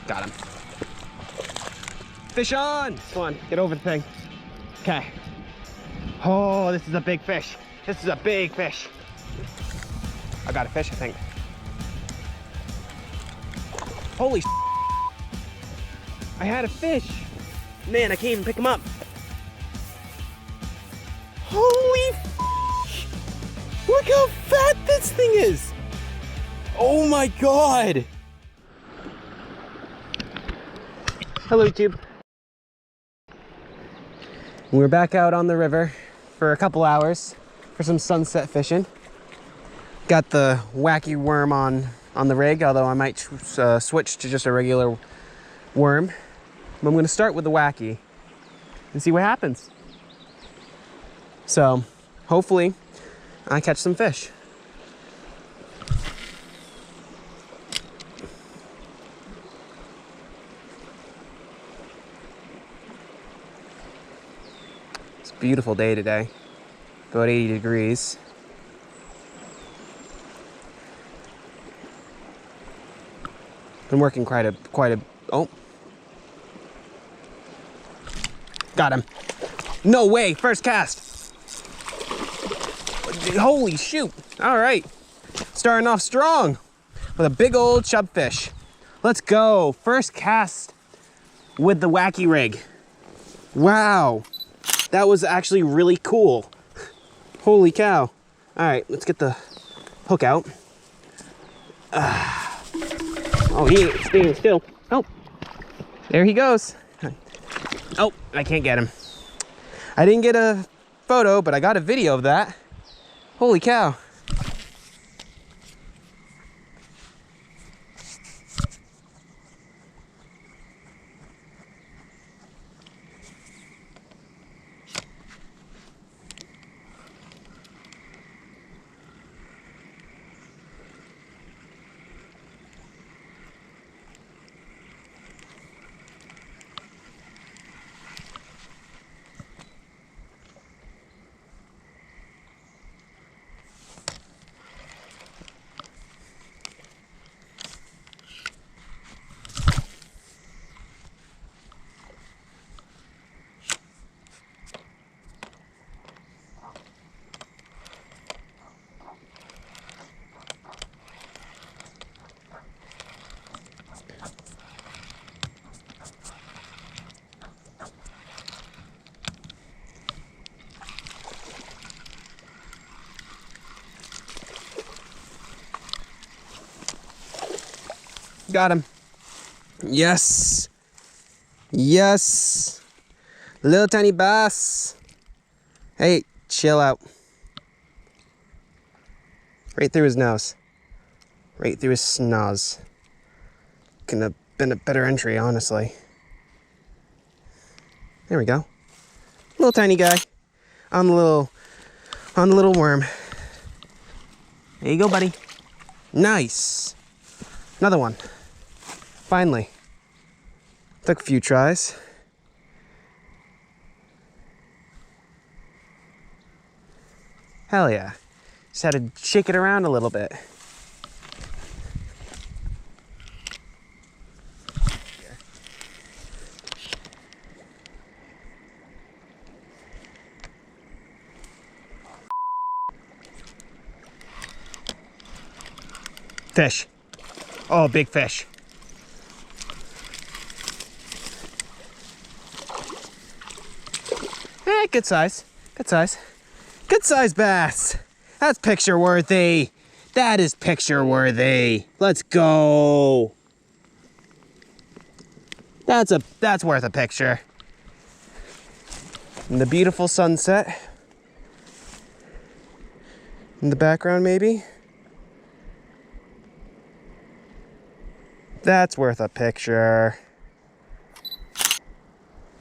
Got him. Fish on! Come on, get over the thing. Okay. Oh, this is a big fish. This is a big fish. I got a fish, I think. Holy sh**. I had a fish. Man, I can't even pick him up. Holy f***. Look how fat this thing is. Oh my God. Hello, YouTube. We're back out on the river for a couple hours for some sunset fishing. Got the wacky worm on the rig, although I might switch to just a regular worm. I'm gonna start with the wacky and see what happens. So hopefully I catch some fish. It's a beautiful day today, about 80 degrees. Been working quite a, oh. Got him. No way, first cast. Holy shoot. All right, starting off strong with a big old chub fish. Let's go, first cast with the wacky rig. Wow, that was actually really cool. Holy cow. All right, let's get the hook out. Oh, he ain't staying still. Oh, there he goes. Oh, I can't get him. I didn't get a photo, but I got a video of that. Holy cow. Got him. Yes. Yes. Little tiny bass. Hey, chill out. Right through his nose. Right through his snoz. Couldn't have been a better entry, honestly. There we go. Little tiny guy. On the little worm. There you go, buddy. Nice. Another one. Finally. Took a few tries. Hell yeah. Just had to shake it around a little bit. Fish. Oh, big fish. Good size. Good size. Good size bass. That's picture worthy. That is picture worthy. Let's go. That's worth a picture. And the beautiful sunset in the background, maybe. That's worth a picture.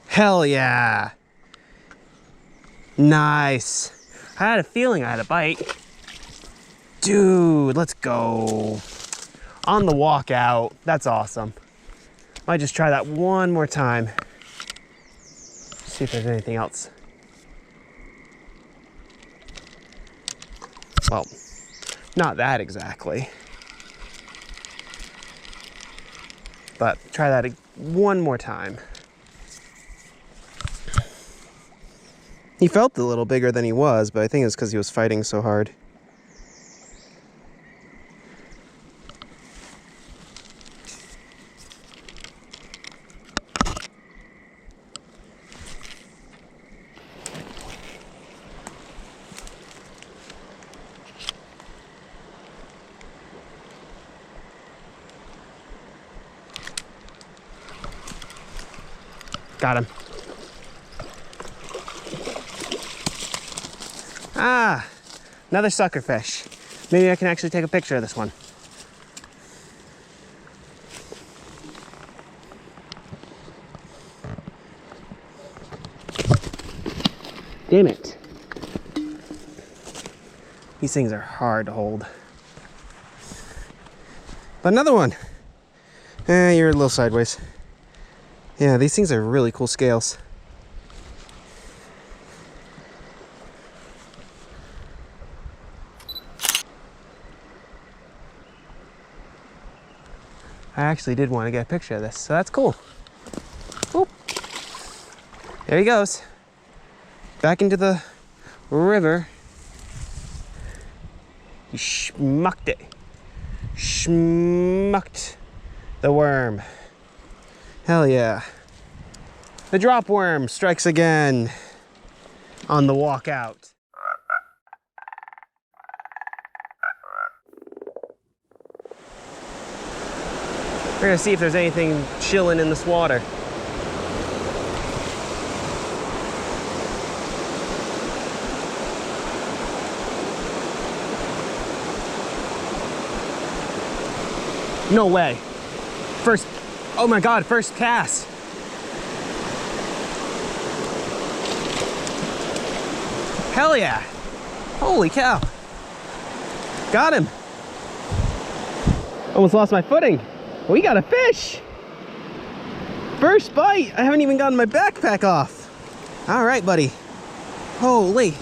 Hell yeah. Nice. I had a feeling I had a bite. Dude, let's go. On the walk out. That's awesome. Might just try that one more time. See if there's anything else. Well, not that exactly. But try that one more time. He felt a little bigger than he was, but I think it's because he was fighting so hard. Got him. Ah, another sucker fish. Maybe I can actually take a picture of this one. Damn it. These things are hard to hold. But another one. You're a little sideways. Yeah, these things are really cool scales. I actually did want to get a picture of this, so that's cool. Oop. There he goes. Back into the river. He schmucked it. Schmucked the worm. Hell yeah. The drop worm strikes again on the walk out. We're gonna see if there's anything chilling in this water. No way. Oh my God, first cast. Hell yeah. Holy cow. Got him. Almost lost my footing. We got a fish. First bite. I haven't even gotten my backpack off. All right, buddy. Holy.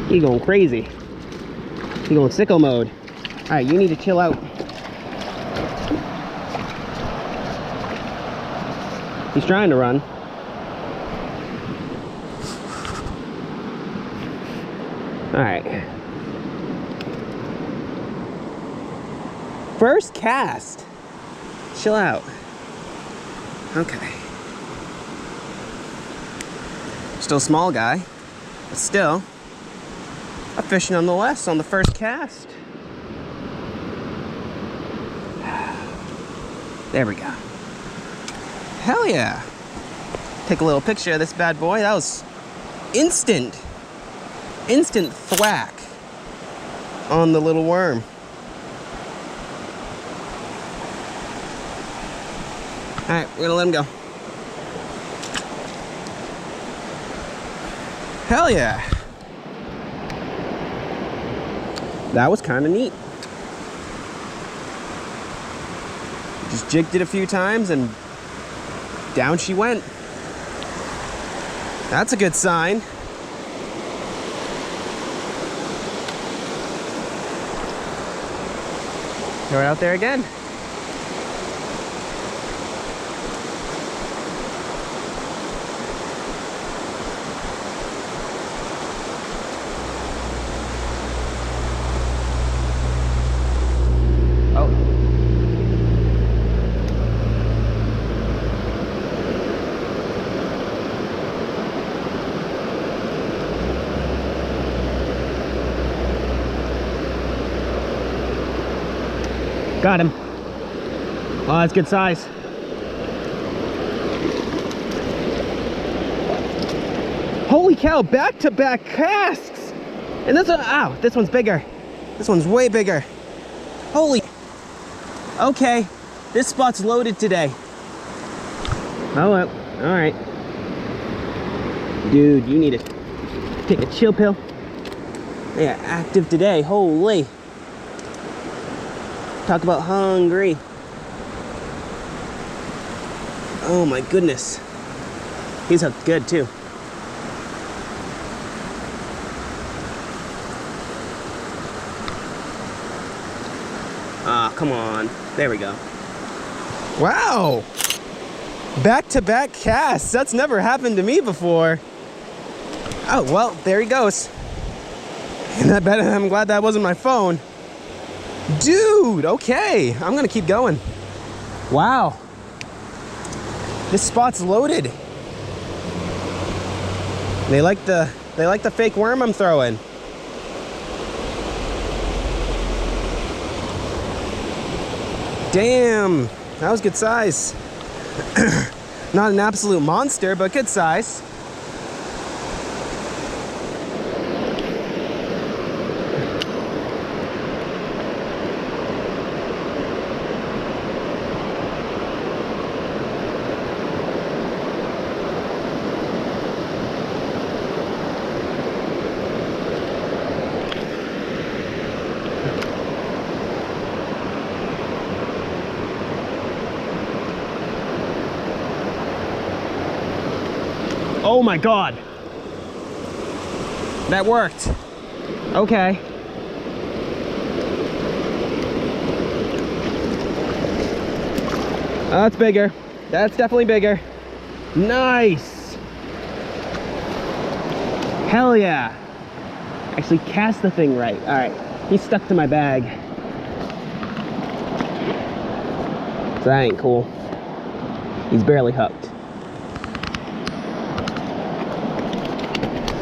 You're going crazy. You're going sicko mode. All right, you need to chill out. He's trying to run. All right. First cast. Chill out. Okay. Still a small guy, but still a fish nonetheless on the first cast. There we go. Hell yeah. Take a little picture of this bad boy. That was instant thwack on the little worm. All right, we're gonna let him go. Hell yeah. That was kind of neat. Just jigged it a few times and down she went. That's a good sign. Throw it out there again. Got him. Oh, that's good size. Holy cow, back-to-back casts! And this one, ow, this one's bigger. This one's way bigger. Holy. Okay, this spot's loaded today. Oh well, all right. Dude, you need to take a chill pill. They are active today, holy. Talk about hungry. Oh my goodness. He's hooked good too. Ah, come on. There we go. Wow. Back-to-back casts. That's never happened to me before. Oh, well, there he goes. I'm glad that wasn't my phone. Dude, okay. I'm gonna keep going. Wow. This spot's loaded. They like the fake worm I'm throwing. Damn, that was good size. Not an absolute monster, but good size. Oh my God. That worked. Okay. Oh, that's bigger. That's definitely bigger. Nice. Hell yeah. Actually cast the thing right. All right, he's stuck to my bag. So that ain't cool. He's barely hooked.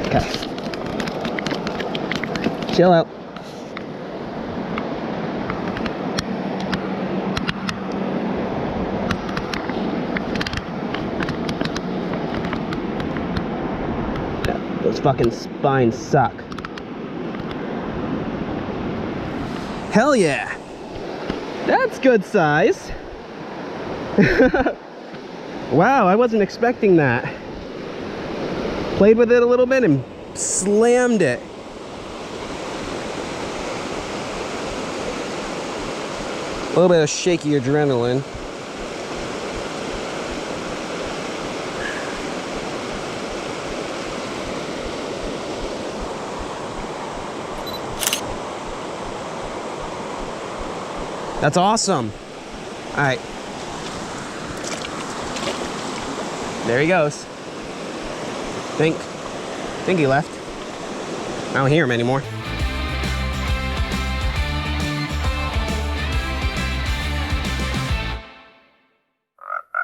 Okay. Chill out. Yeah, those fucking spines suck. Hell yeah. That's good size. Wow, I wasn't expecting that. Played with it a little bit and slammed it. A little bit of shaky adrenaline. That's awesome. All right. There he goes. Think he left. I don't hear him anymore.